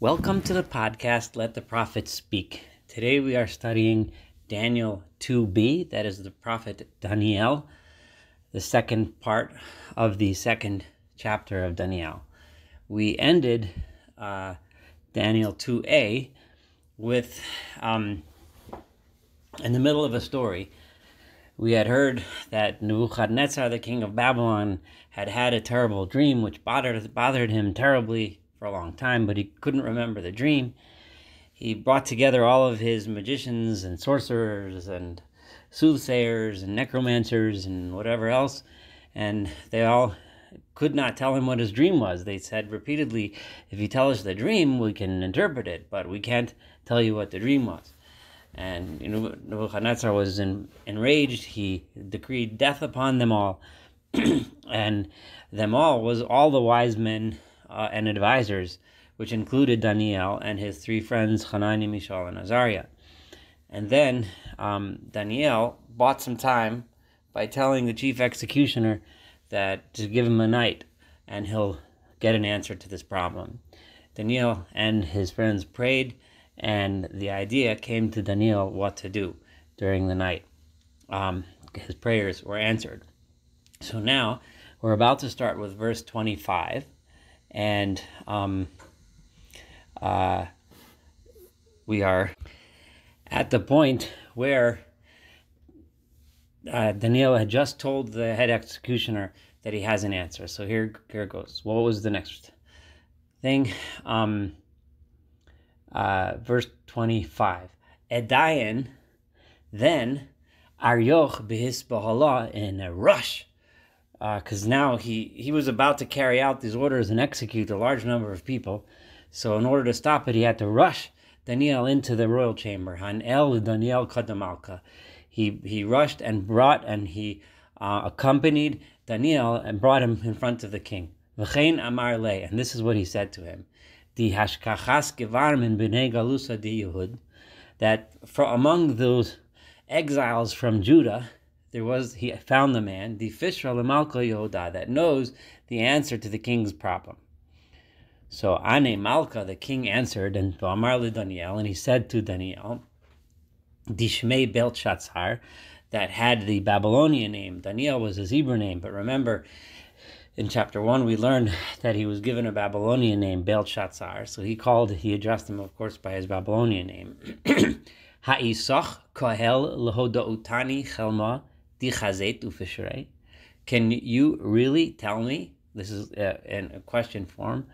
Welcome to the podcast, Let the Prophets Speak. Today we are studying Daniel 2b, that is the prophet Daniel, the second part of the second chapter of Daniel. We ended Daniel 2a with, in the middle of a story. We had heard that Nebuchadnezzar, the king of Babylon, had a terrible dream which bothered him terribly for a long time, but he couldn't remember the dream. He brought together all of his magicians and sorcerers and soothsayers and necromancers and whatever else, and they all could not tell him what his dream was. They said repeatedly, if you tell us the dream, we can interpret it, but we can't tell you what the dream was. And Nebuchadnezzar was enraged. He decreed death upon them all. And them all was all the wise men and advisors, which included Daniel and his three friends, Hanani, Mishael, and Azariah. And then Daniel bought some time by telling the chief executioner that to give him a night and he'll get an answer to this problem. Daniel and his friends prayed, and the idea came to Daniel what to do during the night. His prayers were answered. So now we're about to start with verse 25, and we are at the point where Daniel had just told the head executioner that he has an answer. So here it goes. What was the next thing? Verse 25. Edayin, then Arioch b'hisbahala, in a rush, because now he was about to carry out these orders and execute a large number of people. So in order to stop it, he had to rush Daniel into the royal chamber. Hanel Daniel Kadamalka. He rushed and he accompanied Daniel and brought him in front of the king. V'chein amar le, and this is what he said to him. Di hashkachas gevar min b'nei galusa di Yehud, that among those exiles from Judah, he found the man, the Fishra L'Malka Yehuda, that knows the answer to the king's problem. So Ane Malka, the king, answered, and V'amar le Daniel, and he said to Daniel, Dishmei Belteshazzar, that had the Babylonian name. Daniel was his Hebrew name, but remember, in chapter 1, we learned that he was given a Babylonian name, Belteshazzar. So he addressed him, of course, by his Babylonian name. Ha'isach kohel lehodautani chelma dichazet ufishrei. Can you really tell me? This is in a question form.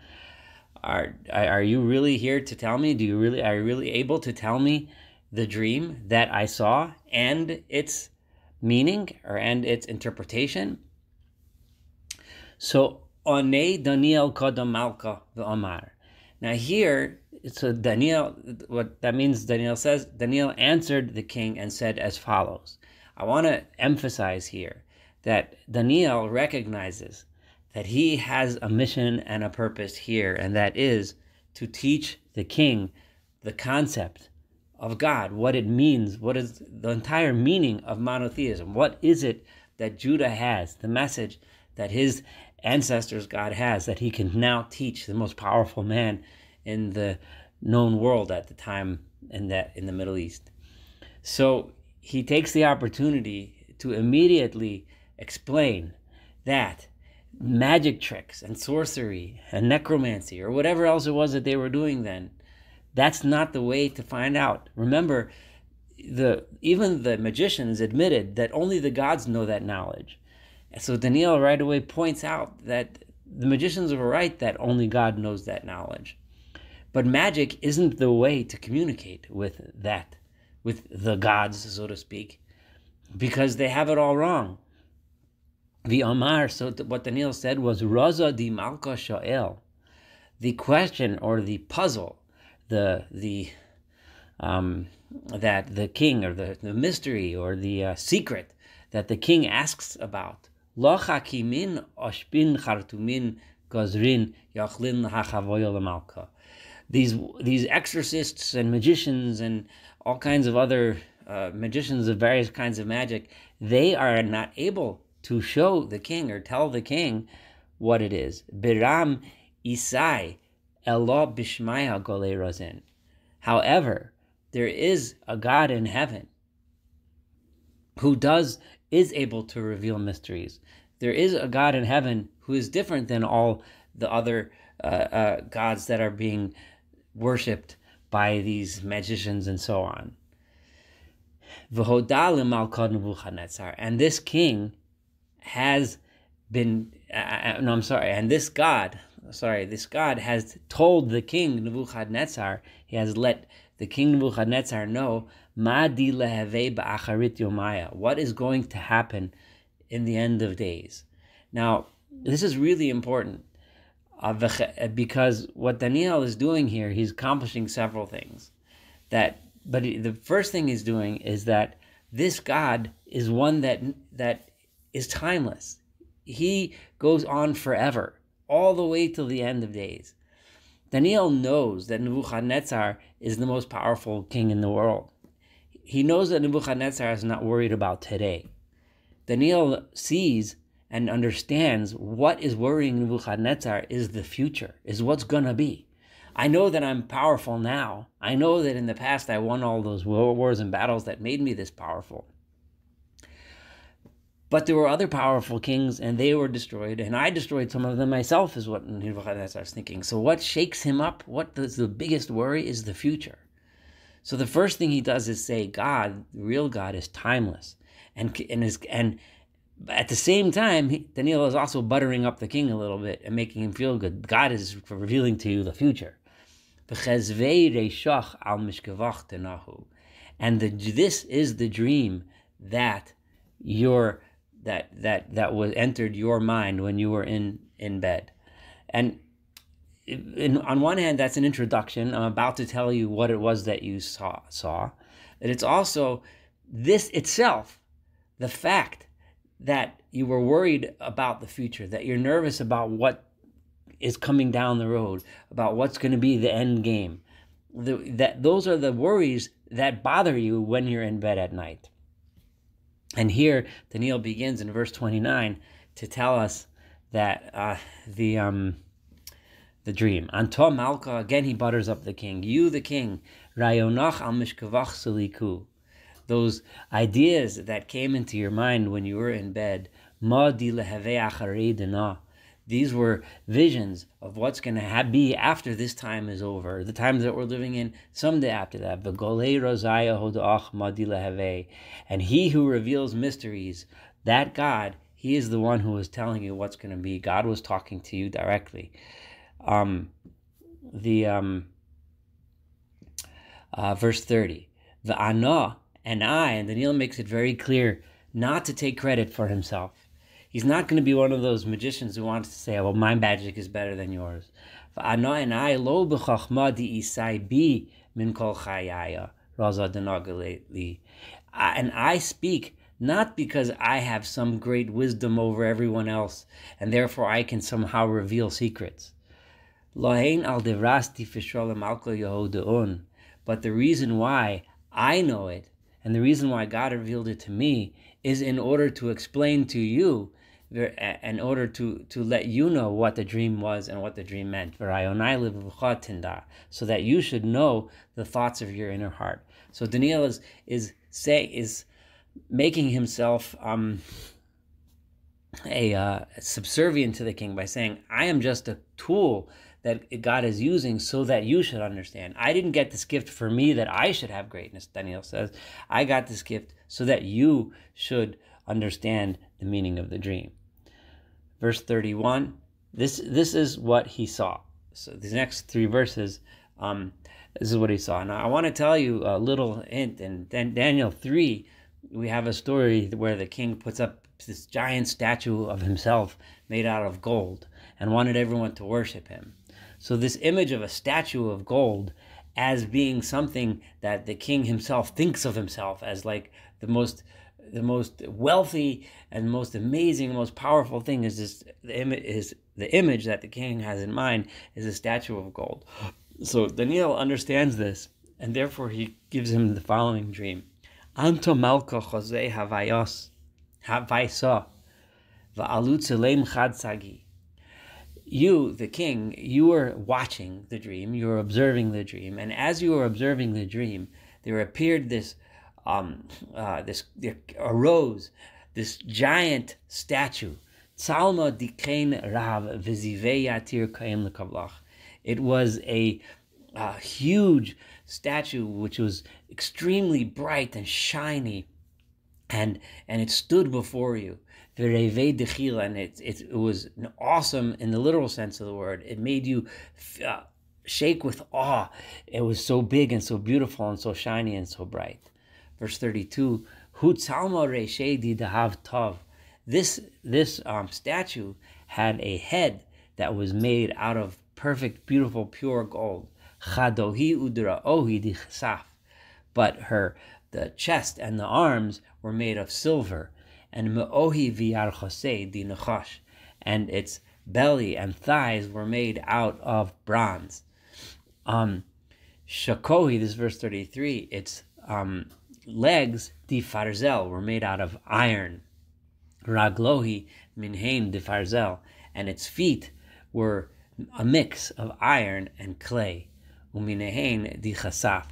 Are you really here to tell me? Are you really able to tell me the dream that I saw and its meaning and its interpretation? So, Onei Daniel Kodam Malka v'Amar. Now here, so Daniel, what that means, Daniel says, Daniel answered the king and said as follows. I want to emphasize here that Daniel recognizes that he has a mission and a purpose here, and that is to teach the king the concept of God, what it means, what is the entire meaning of monotheism, what is it that Judah has, the message that his ancestors' God has, that he can now teach the most powerful man in the known world at the time in the Middle East. So he takes the opportunity to immediately explain that magic tricks and sorcery and necromancy or whatever else it was that they were doing then, that's not the way to find out. Remember, even the magicians admitted that only the gods know that knowledge. So Daniel right away points out that the magicians were right that only God knows that knowledge. But magic isn't the way to communicate with the gods, so to speak, because they have it all wrong. The Omar, so what Daniel said was, Raza di Malka Sha'el. The question or the puzzle, that the king, or the mystery or the secret that the king asks about, Lo chakimin oshpin chartumin gozrin yachlin hachavoyo l'malka. These exorcists and magicians and all kinds of other magicians of various kinds of magic, they are not able to show the king or tell the king what it is. Biram Isai Elo bishmaya golei rozin. However, there is a God in heaven who is able to reveal mysteries. There is a God in heaven who is different than all the other gods that are being worshipped by these magicians and so on. And this king has been, this God has told the king Nebuchadnezzar, he has let the king Nebuchadnezzar know what is going to happen in the end of days. Now, this is really important because what Daniel is doing here, he's accomplishing several things. But the first thing he's doing is that this God is one that is timeless. He goes on forever, all the way till the end of days. Daniel knows that Nebuchadnezzar is the most powerful king in the world. He knows that Nebuchadnezzar is not worried about today. Daniel sees and understands what is worrying Nebuchadnezzar is the future, is what's going to be. I know that I'm powerful now. I know that in the past I won all those wars and battles that made me this powerful. But there were other powerful kings and they were destroyed, and I destroyed some of them myself, is what Nebuchadnezzar is thinking. So what shakes him up, what is the biggest worry, is the future. So the first thing he does is say God, the real God, is timeless. And at the same time, Daniel is also buttering up the king a little bit and making him feel good. God is revealing to you the future. And this is the dream that that was entered your mind when you were in bed. And on one hand, that's an introduction. I'm about to tell you what it was that you saw. And it's also this itself, the fact that you were worried about the future, that you're nervous about what is coming down the road, about what's going to be the end game. Those are the worries that bother you when you're in bed at night. And here, Daniel begins in verse 29 to tell us that the dream. Anto Malka, again he butters up the king. You, the king, Rayonach al mishkavach seliku. Those ideas that came into your mind when you were in bed, these were visions of what's going to be after this time is over, the times that we're living in someday after that. And he who reveals mysteries, that God, he is the one who is telling you what's going to be. God was talking to you directly. Verse 30, and Daniel makes it very clear not to take credit for himself. He's not going to be one of those magicians who wants to say, well, my magic is better than yours. And I speak not because I have some great wisdom over everyone else, and therefore I can somehow reveal secrets. But the reason why I know it, and the reason why God revealed it to me, is in order to explain to you, in order to let you know what the dream was and what the dream meant. So that you should know the thoughts of your inner heart. So Daniel is making himself subservient to the king by saying, I am just a tool that God is using so that you should understand. I didn't get this gift for me that I should have greatness, Daniel says. I got this gift so that you should understand the meaning of the dream. Verse 31, this is what he saw. So these next three verses, this is what he saw. Now I want to tell you a little hint. In Daniel 3, we have a story where the king puts up this giant statue of himself made out of gold and wanted everyone to worship him. So this image of a statue of gold as being something that the king himself thinks of himself as like the most wealthy and most amazing, most powerful thing is the image that the king has in mind is a statue of gold. So Daniel understands this, and therefore he gives him the following dream: Anto Malka Jose Havaysa Va'alut Selem Chad Sagi. You, the king, you were watching the dream, you were observing the dream, and as you were observing the dream, there appeared there arose this giant statue. Tzalma dikein rav v'zivei yatir kaim lekavlach. It was a huge statue which was extremely bright and shiny, and it stood before you. And it was awesome in the literal sense of the word. It made you shake with awe. It was so big and so beautiful and so shiny and so bright. Verse 32, Hu tzalma reishei dahav tov. This statue had a head that was made out of perfect, beautiful, pure gold. Chadohi udra'ohi dichsaf. But the chest and the arms were made of silver. And me'ohi v'yarchosei di nechash, and its belly and thighs were made out of bronze. Shakohi, this is verse 33, its legs di farzel were made out of iron. Raglohi minhein di farzel, and its feet were a mix of iron and clay. Uminehein di chasaf.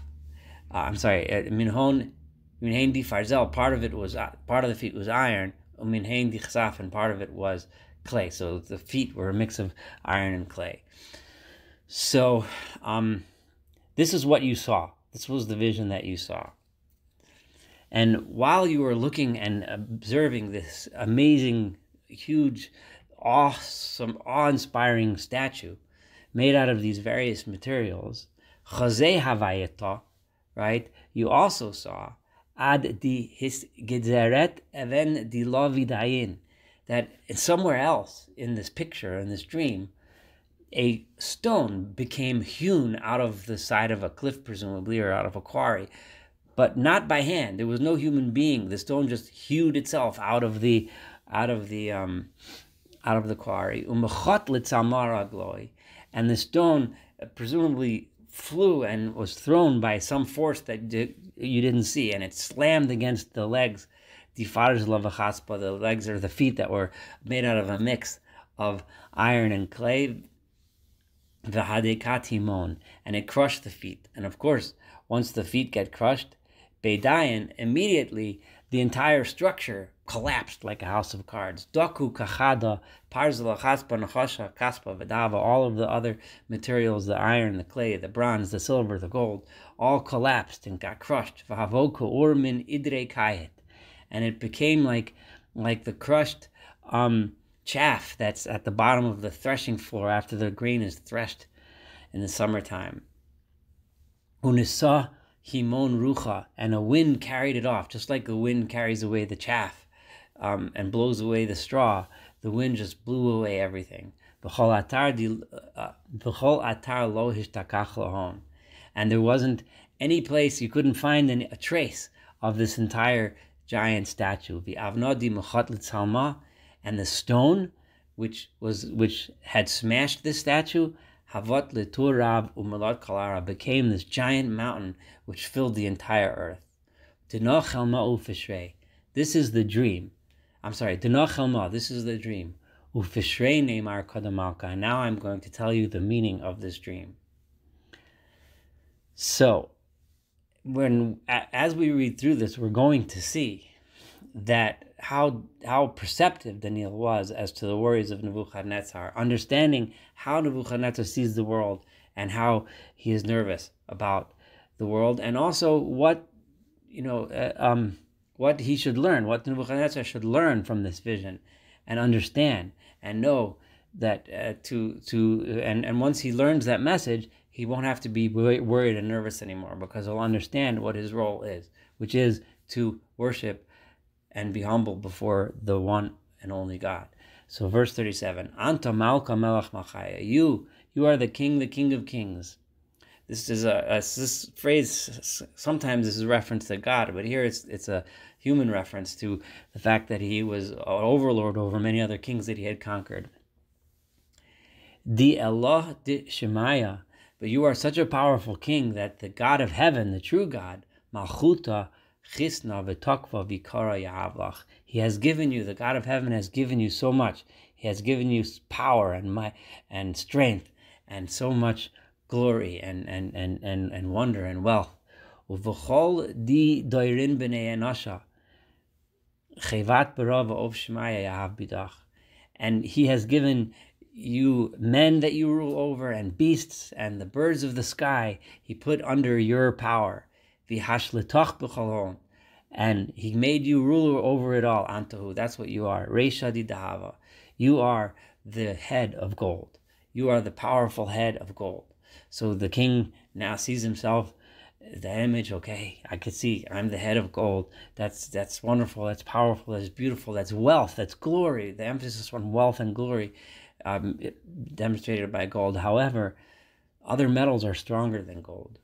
Minhein di farzel, part of the feet was iron, minhein di chasaf, and part of it was clay. So the feet were a mix of iron and clay. So this is what you saw. This was the vision that you saw. And while you were looking and observing this amazing, huge, awesome, awe-inspiring statue made out of these various materials, chazei havayeta, right? You also saw ad di his gezeret even di lo vidayin, that somewhere else in this picture, in this dream, a stone became hewn out of the side of a cliff, presumably, or out of a quarry, but not by hand. There was no human being. The stone just hewed itself out of the quarry. Umechot litzamar agloi, and the stone presumably flew and was thrown by some force that you didn't see, and it slammed against the legs. The legs or the feet that were made out of a mix of iron and clay. V'hadekatimon, and it crushed the feet. And of course, once the feet get crushed, Beidayan, immediately the entire structure collapsed like a house of cards. Doku kachada, parzala, chaspa, nachasha, kaspa, vedava, all of the other materials, the iron, the clay, the bronze, the silver, the gold, all collapsed and got crushed. V'havoku urmin idre kayet, and it became like the crushed chaff that's at the bottom of the threshing floor after the grain is threshed in the summertime. Unisa himon rucha, and a wind carried it off, just like the wind carries away the chaff and blows away the straw. The wind just blew away everything. B'chol atar lo hishtakach lahon, and there wasn't any place, you couldn't find a trace of this entire giant statue. V'avnodi mechat l'tzalma, and the stone which had smashed this statue, Havot letur rav umelot kalara, became this giant mountain which filled the entire earth. Denoch helma ufishrei, this is the dream. Denoch helma, this is the dream. Ufishrei neimar kadamalka, and now I'm going to tell you the meaning of this dream. So, as we read through this, we're going to see that how perceptive Daniel was as to the worries of Nebuchadnezzar, understanding how Nebuchadnezzar sees the world and how he is nervous about the world, and also what he should learn, what Nebuchadnezzar should learn from this vision, and understand and know that and once he learns that message, he won't have to be worried and nervous anymore, because he'll understand what his role is, which is to worship and be humble before the one and only God. So verse 37, Anta Malka Melech Machaya, you are the king of kings. This is this phrase, sometimes this is a reference to God, but here it's a human reference to the fact that he was an overlord over many other kings that he had conquered. Di Allah di Shemaya, but you are such a powerful king that the God of heaven, the true God, Malchuta Chisna v'tokva v'kara yahavlach. He has given you, the God of heaven has given you so much. He He has given you power and strength and so much glory and wonder and wealth. Uv'chol di doirin b'nei enasha chevat b'ra v'ov shmaya yahav bidach. And he has given you men that you rule over, and beasts, and the birds of the sky he put under your power. V'hashlitoch b'cholon. And he made you ruler over it all. Antahu, that's what you are. Reisha di dahava. You are the head of gold. You are the powerful head of gold. So the king now sees himself, the image, okay, I could see I'm the head of gold. That's wonderful, that's powerful, that's beautiful, that's wealth, that's glory. The emphasis on wealth and glory demonstrated by gold. However, other metals are stronger than gold.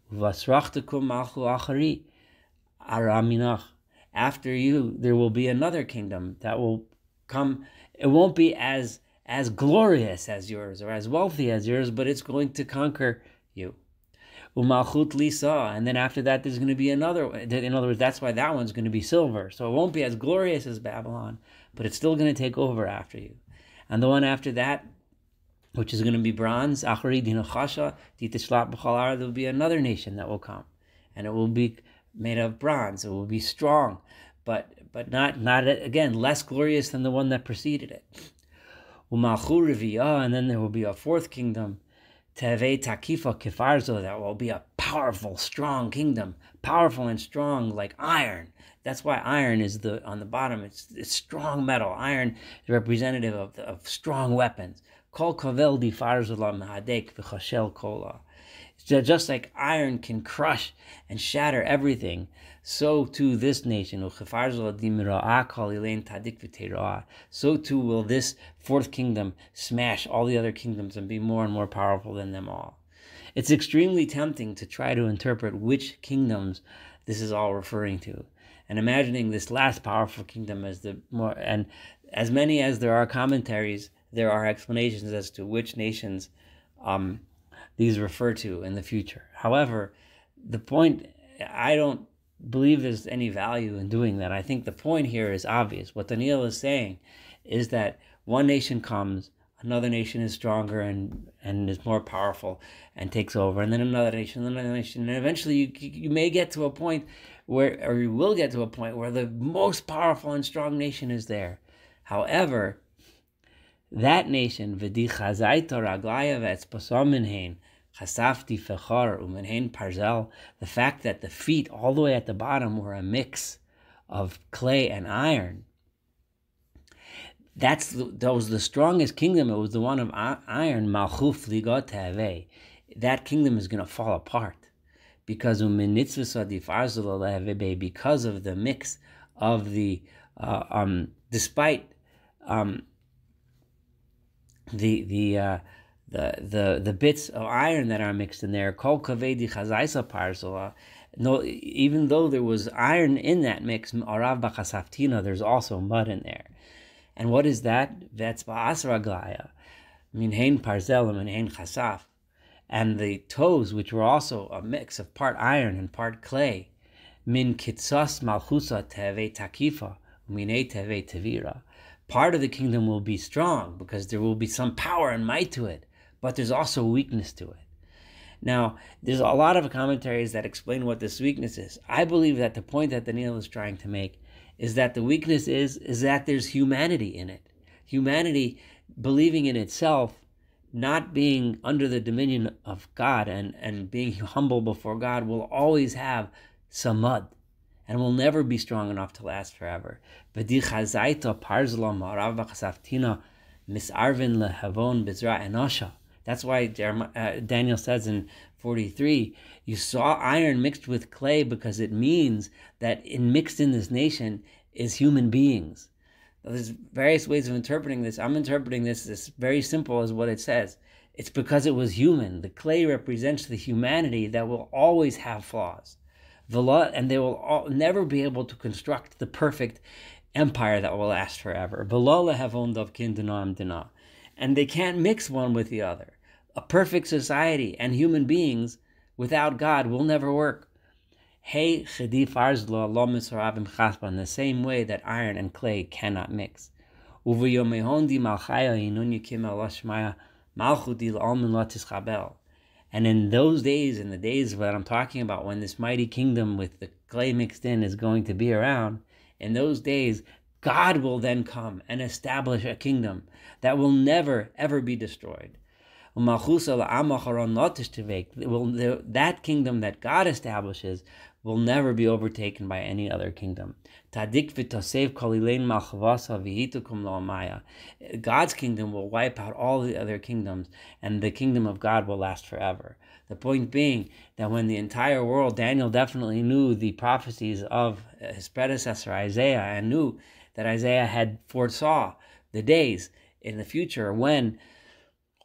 After you, there will be another kingdom that will come. It won't be as glorious as yours or as wealthy as yours, but it's going to conquer you. Umalchut Lisa, and then after that there's going to be another. In other words, that's why that one's going to be silver. So it won't be as glorious as Babylon, but it's still going to take over after you. And the one after that, which is going to be bronze, Achari Dinachasha, Ditishlat B'chalar, there will be another nation that will come, and it will be made of bronze. It will be strong, but not again less glorious than the one that preceded it. Umalchu Riviyah, and then there will be a fourth kingdom, Teve Takifa Kifarzo, that will be a powerful, strong kingdom, powerful and strong like iron. That's why iron is on the bottom. It's strong metal. Iron is representative of strong weapons. Kol kavel di farzola mahadek v'chashel kola. Just like iron can crush and shatter everything, so too this nation, so too will this fourth kingdom smash all the other kingdoms and be more and more powerful than them all. It's extremely tempting to try to interpret which kingdoms this is all referring to, and imagining this last powerful kingdom as the more, and as many as there are commentaries, there are explanations as to which nations these refer to in the future. However, the point, I don't believe there's any value in doing that. I think the point here is obvious. What Daniel is saying is that one nation comes, another nation is stronger and is more powerful and takes over, and then another nation, and eventually you may get to a point where, or you will get to a point where the most powerful and strong nation is there. However, that nation, the fact that the feet all the way at the bottom were a mix of clay and iron, that was the strongest kingdom. It was the one of iron. That kingdom is going to fall apart because of the mix of the despite the bits of iron that are mixed in there. Kol kavedi chazaisa parzola. No, even though there was iron in that mix, arav b'chasaftina, there's also mud in there. And what is that? Vetz ba'asraglaya, minhein parzel and minhein chasaf. And the toes, which were also a mix of part iron and part clay, min kitzas malchusa teve takifa, minei teve tevira. Part of the kingdom will be strong because there will be some power and might to it, but there's also weakness to it. Now, there's a lot of commentaries that explain what this weakness is. I believe that the point that Daniel is trying to make is that the weakness is that there's humanity in it. Humanity believing in itself, not being under the dominion of God and being humble before God, will always have some mud and will never be strong enough to last forever. Daniel That's why Daniel says in 43, you saw iron mixed with clay because it means that mixed in this nation is human beings. Now, there's various ways of interpreting this. I'm interpreting this as very simple as what it says. It's because it was human. The clay represents the humanity that will always have flaws. And they will never be able to construct the perfect empire that will last forever. And they can't mix one with the other. A perfect society and human beings without God will never work. In the same way that iron and clay cannot mix. Uvayomehondi malchaya inun yikim el shmaya malchuti l'almin la tischabel. And in those days, in the days that I'm talking about, when this mighty kingdom with the clay mixed in is going to be around, in those days, God will then come and establish a kingdom that will never, ever be destroyed. That kingdom that God establishes will never be overtaken by any other kingdom. God's kingdom will wipe out all the other kingdoms, and the kingdom of God will last forever. The point being that when the entire world, Daniel definitely knew the prophecies of his predecessor Isaiah, and knew that Isaiah had foresaw the days in the future when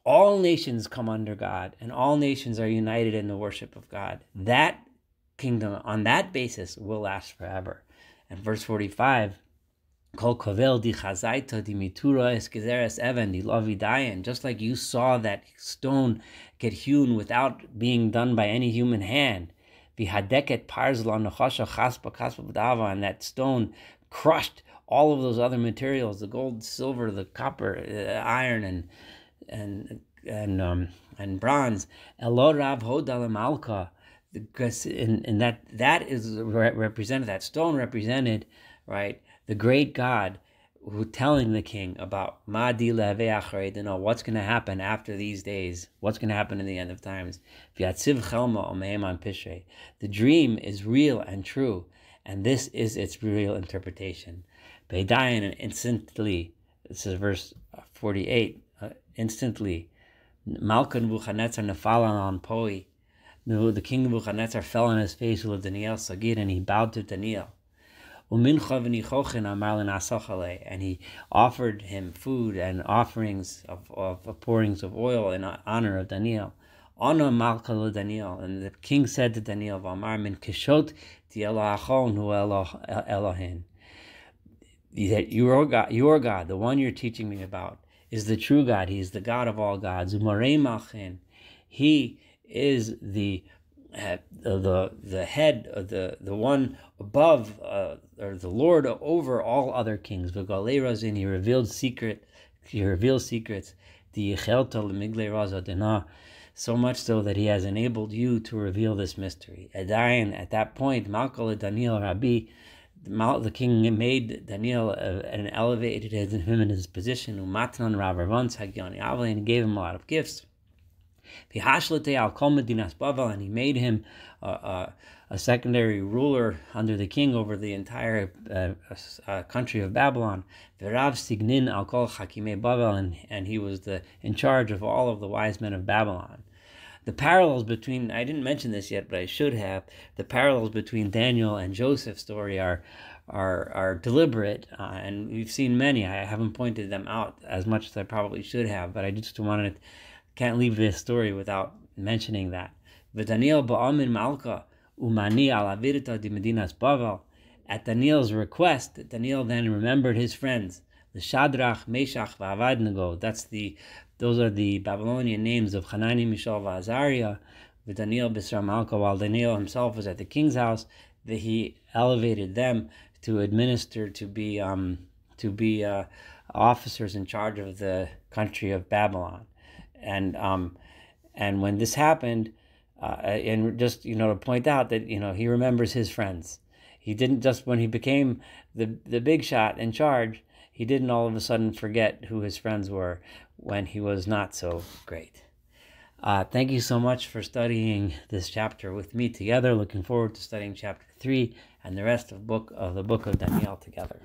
all nations come under God and all nations are united in the worship of God. That kingdom, on that basis, will last forever. And verse 45, Kol kovel di chazaita di mitura eskezeres even di lavidayan. Just like you saw that stone get hewn without being done by any human hand, vihadeket parzla nechasha chaspa kaspa b'dava, and that stone crushed all of those other materials, the gold, silver, the copper, iron, and bronze. Elorav hodal malka, and that is represented. That stone represented, right, the great God who telling the king about Madi leve acharei dino, what's going to happen after these days, what's going to happen in the end of times. V'yatziv chelma omeim an pishrei. The dream is real and true, and this is its real interpretation. Beidayin, and instantly, this is verse 48. Instantly, Malka Nebuchadnezzar nefalan on poi. The king Nebuchadnezzar fell on his face with Daniel Sagir, and he bowed to Daniel. And he offered him food and offerings of pourings of oil in honor of Daniel. Honor Malka lo Daniel, and the king said to Daniel, "V'amar min kishot ti Elahon hu Elohin." That your God, the one you're teaching me about, is the true God. He is the God of all gods. Umarei malchin. He is the head of the one above, or the Lord over all other kings. V'galei razin. He reveals secrets. The yechelta l'miglei razadina. So much so that he has enabled you to reveal this mystery. Adayin, at that point, Malka Daniel Rabbi, the king made Daniel and elevated him in his position. Umatnan Ravarvans Hagyani Avli, and he gave him a lot of gifts. And he made him a secondary ruler under the king over the entire country of Babylon. V'rav signin al kol chakimei Babel, and he was in charge of all of the wise men of Babylon. The parallels between, I didn't mention this yet, but I should have, the parallels between Daniel and Joseph's story are deliberate, and we've seen many. I haven't pointed them out as much as I probably should have, but I just can't leave this story without mentioning that. V'Daniel ba'amin malka umani al avirta di medinas Bavel. At Daniel's request, Daniel then remembered his friends, the Shadrach, Meshach, v'Avadnego. Those are the Babylonian names of Hanani, Mishael, v'Azariah. With Daniel Bisra Malka, while Daniel himself was at the king's house, that he elevated them to administer, to be officers in charge of the country of Babylon. And when this happened, and just to point out that he remembers his friends. He didn't just, when he became the big shot in charge, he didn't all of a sudden forget who his friends were when he was not so great. Thank you so much for studying this chapter with me together. Looking forward to studying chapter 3 and the rest of the book of Daniel together.